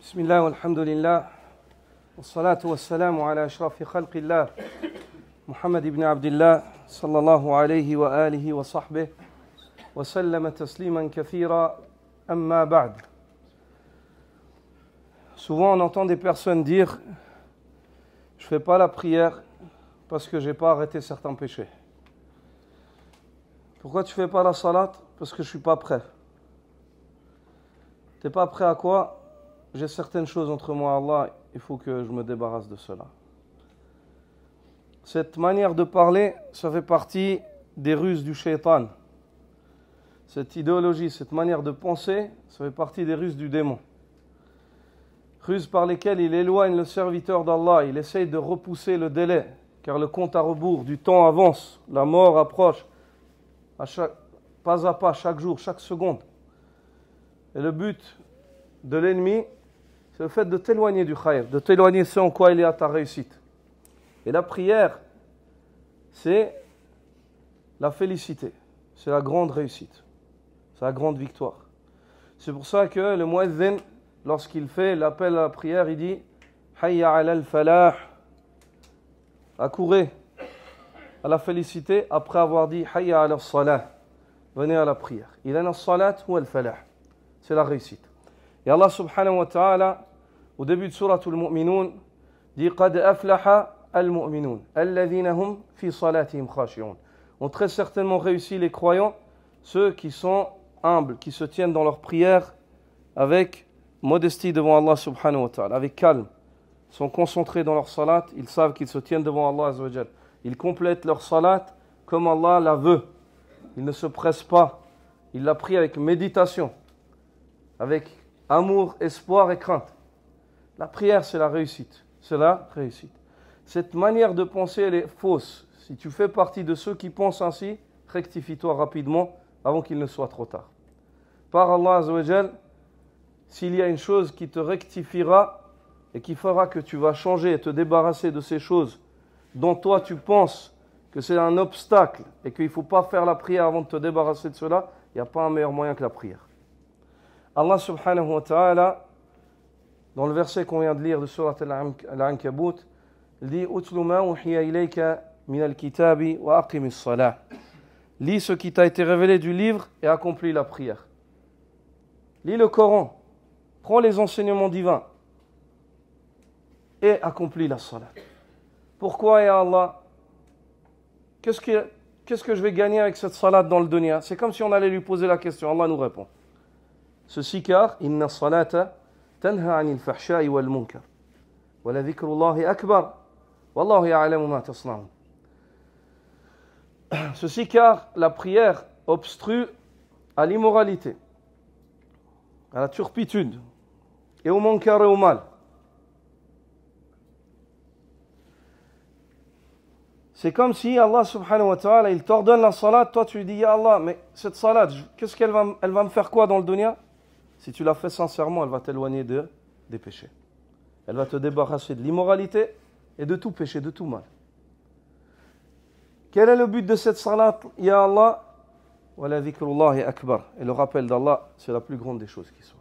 بسم الله والحمد لله والصلاة والسلام على أشرف خلق الله محمد بن عبد الله صلى الله عليه وآله وصحبه وسلم تسليما كثيرا أما بعد. Souvent on entend des personnes dire je ne fais pas la prière parce que je n'ai pas arrêté certains péchés. Pourquoi tu ne fais pas la salat? Parce que je ne suis pas prêt. Tu n'es pas prêt à quoi? J'ai certaines choses entre moi et Allah, il faut que je me débarrasse de cela. Cette manière de parler, ça fait partie des ruses du shaitan. Cette idéologie, cette manière de penser, ça fait partie des ruses du démon. Ruses par lesquelles il éloigne le serviteur d'Allah, il essaye de repousser le délai, car le compte à rebours du temps avance, la mort approche, pas à pas, chaque jour, chaque seconde. Et le but de l'ennemi, c'est le fait de t'éloigner du khayr, de t'éloigner ce en quoi il est à ta réussite. Et la prière, c'est la félicité, c'est la grande réussite, c'est la grande victoire. C'est pour ça que le muezzin, lorsqu'il fait l'appel à la prière, il dit « Hayya ala al-falah » accourez à la félicité après avoir dit « Hayya ala al-salah » venez à la prière. « Idan al-salat ou al-falah » c'est la réussite. Et Allah subhanahu wa ta'ala, au début de Surah Al-Mu'minun, dit « Qad aflaha al-mu'minun, alladhina hum fi salatihim khashi'un » ont très certainement réussi les croyants, ceux qui sont humbles, qui se tiennent dans leur prière avec modestie devant Allah subhanahu wa ta'ala, avec calme. Ils sont concentrés dans leur salat, ils savent qu'ils se tiennent devant Allah azza wa jal. Ils complètent leur salat comme Allah la veut. Ils ne se pressent pas. Ils la prient avec méditation, avec amour, espoir et crainte. La prière, c'est la réussite. C'est la réussite. Cette manière de penser, elle est fausse. Si tu fais partie de ceux qui pensent ainsi, rectifie-toi rapidement avant qu'il ne soit trop tard. Par Allah azza wa jal, s'il y a une chose qui te rectifiera et qui fera que tu vas changer et te débarrasser de ces choses dont toi tu penses que c'est un obstacle et qu'il ne faut pas faire la prière avant de te débarrasser de cela, il n'y a pas un meilleur moyen que la prière. Allah subhanahu wa ta'ala, dans le verset qu'on vient de lire de Surat Al-Ankabut, il dit « Utlu ma uhiya ilayka min al-kitabi wa aqimis salah » Lis ce qui t'a été révélé du livre et accomplis la prière. Lis le Coran, prends les enseignements divins et accomplis la salat. Pourquoi, ya Allah? Qu'est-ce que je vais gagner avec cette salat dans le dunya? C'est comme si on allait lui poser la question. Allah nous répond. Ceci car, inna salata tanha anil fahsha'i wal munkar. Wa la dhikrullahi akbar. Wallahu ya'lamu ma tasna'un. Ceci car la prière obstrue à l'immoralité, à la turpitude et au munkar et au mal. C'est comme si Allah subhanahu wa ta'ala, il t'ordonne la salat, toi tu lui dis, ya Allah, mais cette salat, qu'est-ce qu'elle va, elle va me faire quoi dans le dunya? Si tu la fais sincèrement, elle va t'éloigner des péchés. Elle va te débarrasser de l'immoralité et de tout péché, de tout mal. Quel est le but de cette salat, ya Allah? Wa la dhikrullahi akbar. Et le rappel d'Allah, c'est la plus grande des choses qui soit.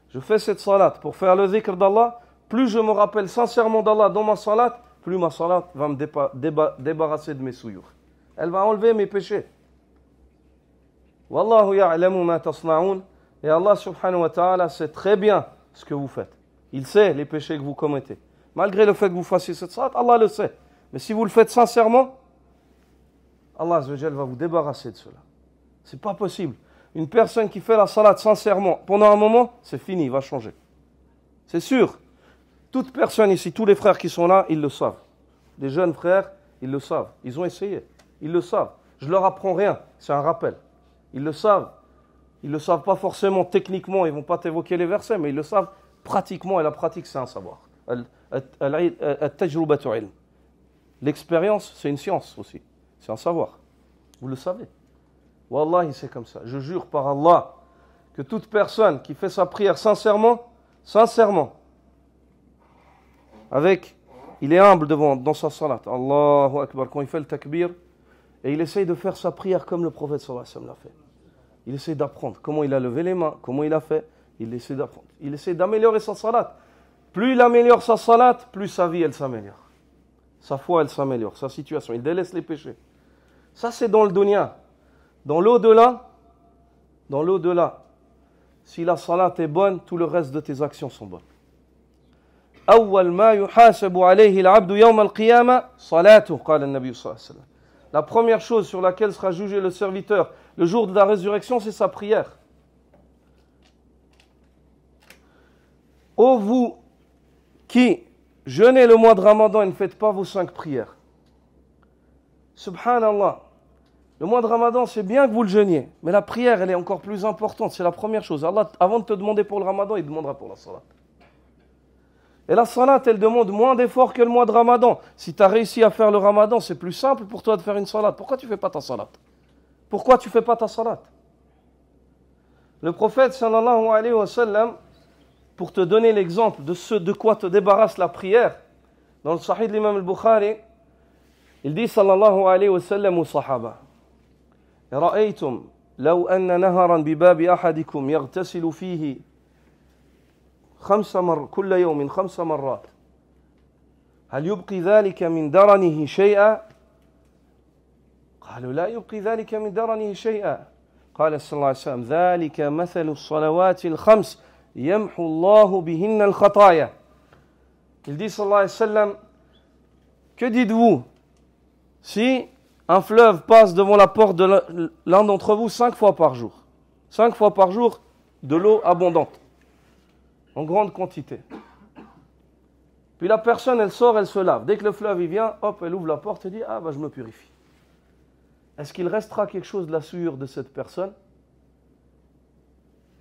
Je fais cette salat pour faire le dhikr d'Allah. Plus je me rappelle sincèrement d'Allah dans ma salat, plus ma salat va me débarrasser de mes souillures. Elle va enlever mes péchés. Wallahu ya'lamu ma tasna'un. Et Allah subhanahu wa ta'ala sait très bien ce que vous faites. Il sait les péchés que vous commettez. Malgré le fait que vous fassiez cette salat, Allah le sait. Mais si vous le faites sincèrement, Allah azza wa jal va vous débarrasser de cela. C'est pas possible. Une personne qui fait la salat sincèrement, pendant un moment, c'est fini, il va changer. C'est sûr. Toute personne ici, tous les frères qui sont là, ils le savent. Les jeunes frères, ils le savent. Ils ont essayé. Ils le savent. Je leur apprends rien. C'est un rappel. Ils le savent. Ils ne le savent pas forcément techniquement. Ils ne vont pas t'évoquer les versets, mais ils le savent pratiquement. Et la pratique, c'est un savoir. L'expérience, c'est une science aussi. C'est un savoir. Vous le savez. Wallahi, c'est comme ça. Je jure par Allah que toute personne qui fait sa prière sincèrement, il est humble dans sa salat. Allahu Akbar, quand il fait le takbir, et il essaye de faire sa prière comme le prophète sallallahu alayhi wa sallam l'a fait. Il essaye d'apprendre comment il a levé les mains, comment il a fait. Il essaie d'apprendre. Il essaie d'améliorer sa salat. Plus il améliore sa salat, plus sa vie, elle s'améliore. Sa foi, elle s'améliore. Sa situation, il délaisse les péchés. Ça, c'est dans le dunya. Dans l'au-delà, si la salat est bonne, tout le reste de tes actions sont bonnes. أول ما يحاسب عليه العبد يوم القيامة صلاته قال النبي صلى الله عليه وسلم. La première chose sur laquelle sera jugé le serviteur le jour de la résurrection, c'est sa prière. Ô vous qui jeûnez le mois de Ramadan et ne faites pas vos 5 prières. Subhanallah. Le mois de Ramadan, c'est bien que vous le jeûniez, mais la prière, elle est encore plus importante. C'est la première chose. Allah, avant de te demander pour le Ramadan, il demandera pour la salat. Et la salat, elle demande moins d'efforts que le mois de Ramadan. Si tu as réussi à faire le Ramadan, c'est plus simple pour toi de faire une salat. Pourquoi tu ne fais pas ta salat? Pourquoi tu ne fais pas ta salat? Le prophète, sallallahu alayhi wa sallam, pour te donner l'exemple de ce de quoi te débarrasse la prière, dans le Sahih de l'imam al-Bukhari, il dit, sallallahu alayhi wa sallam aux sahaba, رأيتم لو أن نهرا بباب أحدكم يغتسل فيه كل يوم 5 مرات هل يبقي ذلك من درنه شيئا؟ قالوا لا يبقي ذلك من درنه شيئا. قال صلى الله عليه وسلم ذلك مثل الصلوات الخمس يمحو الله بهن الخطايا. Il dit sallallahu alayhi wa sallam, que dites-vous si un fleuve passe devant la porte de l'un d'entre vous 5 fois par jour? 5 fois par jour, de l'eau abondante, en grande quantité. Puis la personne, elle sort, elle se lave. Dès que le fleuve il vient, hop, elle ouvre la porte et dit, ah bah je me purifie. Est-ce qu'il restera quelque chose de la souillure de cette personne?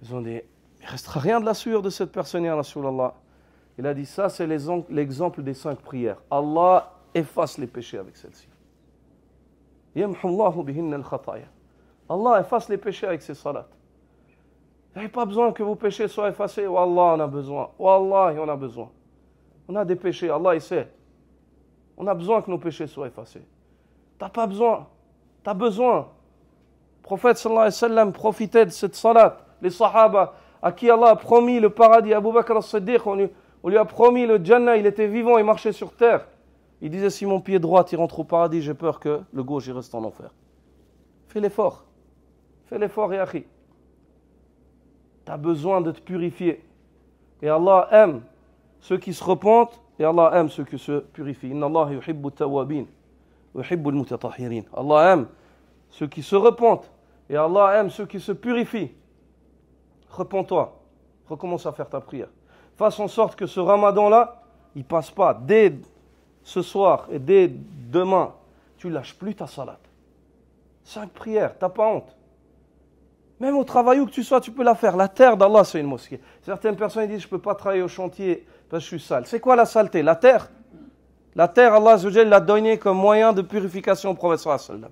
Ils ont dit, il ne restera rien de la souillure de cette personne, ya Rasulallah. Il a dit, ça c'est l'exemple des 5 prières. Allah efface les péchés avec celle-ci. Allah efface les péchés avec ses salats. Vous n'avez pas besoin que vos péchés soient effacés. Wallah, on a besoin. Wallahi, on a besoin. On a des péchés, Allah il sait. On a besoin que nos péchés soient effacés. T'as pas besoin. T'as besoin. Le prophète sallallahu alayhi wa sallam profitait de cette salat. Les sahaba à qui Allah a promis le paradis, Abu Bakr as-Siddiq, on lui a promis le Jannah, il était vivant, il marchait sur terre. Il disait, si mon pied droit il rentre au paradis, j'ai peur que le gauche il reste en enfer. Fais l'effort. Fais l'effort, ya akhi. Tu as besoin de te purifier. Et Allah aime ceux qui se repentent et Allah aime ceux qui se purifient. Inna Allah yuhibbu tawabin wa yuhibbu al-mutatahhirin. Allah aime ceux qui se repentent et Allah aime ceux qui se purifient. Repends-toi. Recommence à faire ta prière. Fasse en sorte que ce ramadan-là, il ne passe pas. Dès ce soir et dès demain, tu ne lâches plus ta salat. 5 prières, tu n'as pas honte. Même au travail où que tu sois, tu peux la faire. La terre d'Allah, c'est une mosquée. Certaines personnes disent, je ne peux pas travailler au chantier parce que je suis sale. C'est quoi la saleté? La terre. La terre, Allah Azza wa Jalla l'a donnée comme moyen de purification au prophète sallallahu alayhi wa sallam.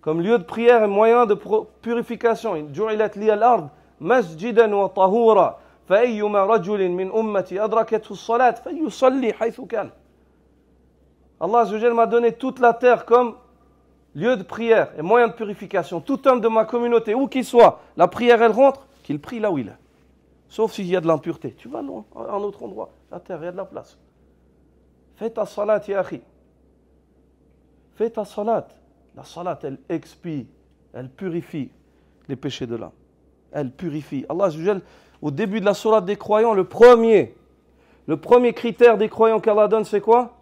Comme lieu de prière et moyen de purification. Ju'ilat liya al-ard masjidan wa tahura. فأيما رجل من أمتي أدركته الصلاة فليصلي حيث كان. Allah Azza wa Jalla m'a donné toute la terre comme lieu de prière et moyen de purification. Tout homme de ma communauté, où qu'il soit, la prière elle rentre, qu'il prie là où il est. Sauf s'il y a de l'impureté. Tu vas loin, à un autre endroit. La terre, il y a de la place. Fais ta salat, ya akhi. Fais ta salat. La salat, elle expie, elle purifie les péchés de l'âme. Elle purifie. Allah Azza wa Jalla, au début de la sourate des croyants, le premier critère des croyants qu'Allah donne, c'est quoi?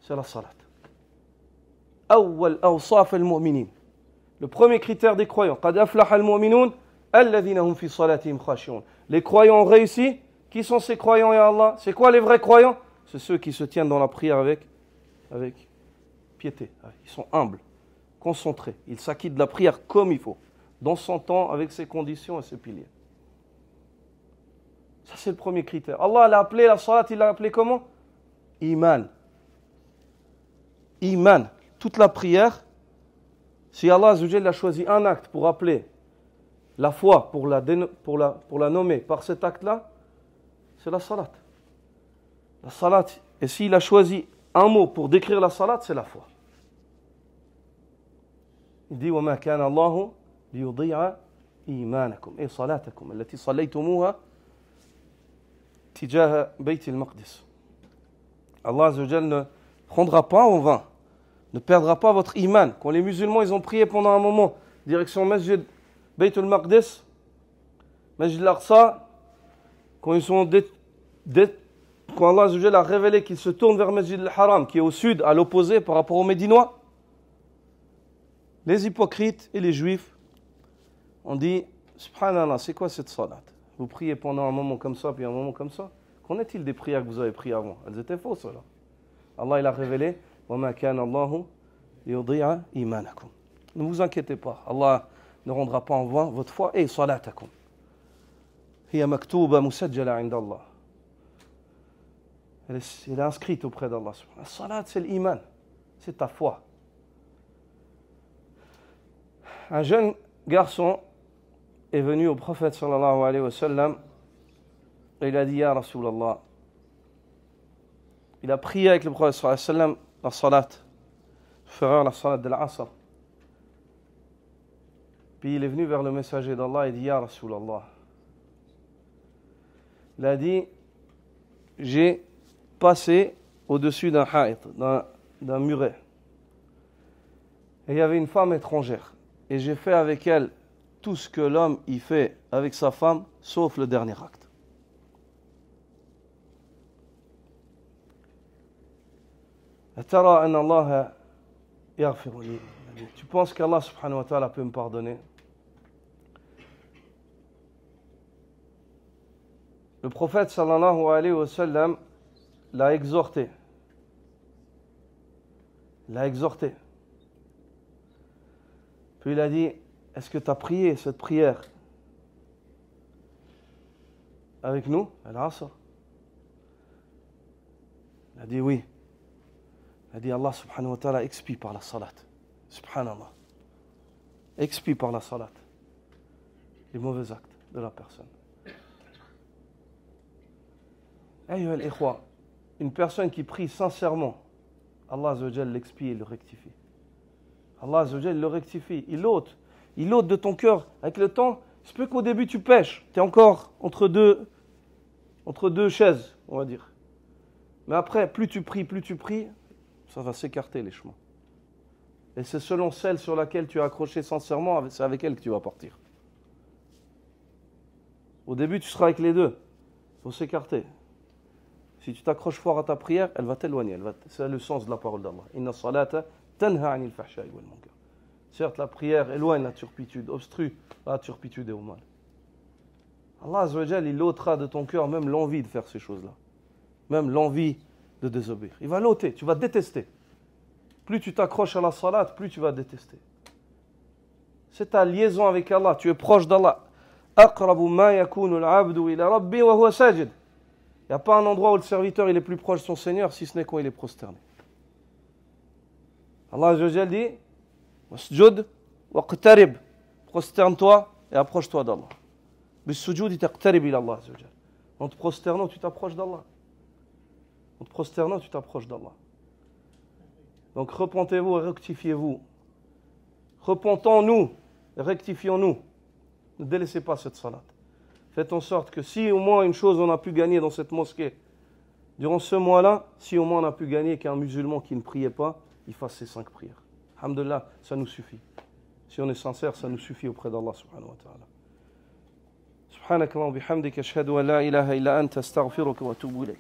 C'est la salat. أول أوصاف المؤمنين. Le premier critère des croyants. قد أفلح المؤمنون الذين هم في صلاتهم خاشعون. Les croyants ont réussi. Qui sont ces croyants, ya Allah? C'est quoi les vrais croyants? C'est ceux qui se tiennent dans la prière avec piété. Ils sont humbles, concentrés. Ils s'acquittent de la prière comme il faut, dans son temps, avec ses conditions et ses piliers. Ça, c'est le premier critère. Allah l'a appelé la salat, il l'a appelé comment? Iman. Iman. Toute la prière, si Allah Azza wa Jalla a choisi un acte pour appeler la foi, pour la nommer par cet acte-là, c'est la salat. La salat, et s'il a choisi un mot pour décrire la salat, c'est la foi. Il dit وَمَا كَانَ اللَّهُ لِيُضِيعَ إيمانكم أي صلاتكم التي صليتموها تجاه بيت المقدس. Allah Azza wa Jal ne prendra pas en vain, ne perdra pas votre iman. Quand les musulmans ils ont prié pendant un moment, direction Masjid Bayt al-Maqdis, Masjid al-Aqsa, quand quand Allah Azza wa Jal a révélé qu'ils se tournent vers Masjid al-Haram, qui est au sud, à l'opposé par rapport aux Médinois, les hypocrites et les juifs ont dit, subhanallah, c'est quoi cette salat? Vous priez pendant un moment comme ça, puis un moment comme ça. Qu'en est-il des prières que vous avez priées avant? Elles étaient fausses, alors. Allah, il a révélé, وَمَا كَانَ اللَّهُ لِيُضِيعَ إِيمَانَكُمْ. Ne vous inquiétez pas, Allah ne rendra pas en vain votre foi et salatakum. هي مكتوبة مسجلة عند الله. Elle est inscrite auprès d'Allah. La salat, c'est l'iman, c'est ta foi. Un jeune garçon est venu au prophète sallallahu alayhi wa sallam et il a dit Ya Rasulallah. Il a prié avec le prophète sallallahu alayhi wa sallam la salat, frère la salat de l'Asr. Puis il est venu vers le messager d'Allah et dit Ya Rasulallah. Il a dit j'ai passé au-dessus d'un haït, d'un muret. Et il y avait une femme étrangère. Et j'ai fait avec elle tout ce que l'homme y fait avec sa femme, sauf le dernier acte. Tu penses qu'Allah subhanahu wa ta'ala peut me pardonner? Le prophète sallallahu alayhi wa sallam l'a exhorté. Puis il a dit, est-ce que tu as prié cette prière avec nous, Al-Asr? Il a dit oui. Il a dit Allah subhanahu wa ta'ala expie par la salat. Subhanallah. Expie par la salat les mauvais actes de la personne. Ayyuha al-ikhwa, une personne qui prie sincèrement, Allah Azza wa Jal l'expie et le rectifie. Allah Azza wa Jal le rectifie, il ôte de ton cœur. Avec le temps, il se peut qu'au début tu pêches, tu es encore entre deux chaises, on va dire. Mais après, plus tu pries, ça va s'écarter les chemins. Et c'est selon celle sur laquelle tu as accroché sincèrement, c'est avec elle que tu vas partir. Au début, tu seras avec les deux. Il faut s'écarter. Si tu t'accroches fort à ta prière, elle va t'éloigner. C'est le sens de la parole d'Allah. Inna salata tanha anil fahsha'i wal munkar. Certes, la prière éloigne la turpitude, obstrue la turpitude et au mal. Allah Azza wa Jal, il ôtera de ton cœur même l'envie de faire ces choses-là. Même l'envie de désobéir. Il va l'ôter, tu vas détester. Plus tu t'accroches à la salat, plus tu vas détester. C'est ta liaison avec Allah, tu es proche d'Allah. Aqrabu ma yakunu al-'abdu ila rabbi wa huwa sajid. Il n'y a pas un endroit où le serviteur il est plus proche de son Seigneur si ce n'est quand il est prosterné. Allah Azza wa Jal dit wasjud waqtarib. Prosterne-toi et approche-toi d'Allah. Bis-sujud taqtarib ila Allah Azza wa Jal. En te prosternant, tu t'approches d'Allah. Donc repentez-vous et rectifiez-vous. Repentons-nous et rectifions-nous. Ne délaissez pas cette salat. Faites en sorte que si au moins une chose on a pu gagner dans cette mosquée, durant ce mois-là, si au moins on a pu gagner qu'un musulman qui ne priait pas, il fasse ses 5 prières. Alhamdulillah, ça nous suffit. Si on est sincère, ça nous suffit auprès d'Allah subhanahu wa ta'ala. Subhanakallah wa bihamdika ashhadu an la ilaha illa anta astaghfiruka wa atubu ilayk.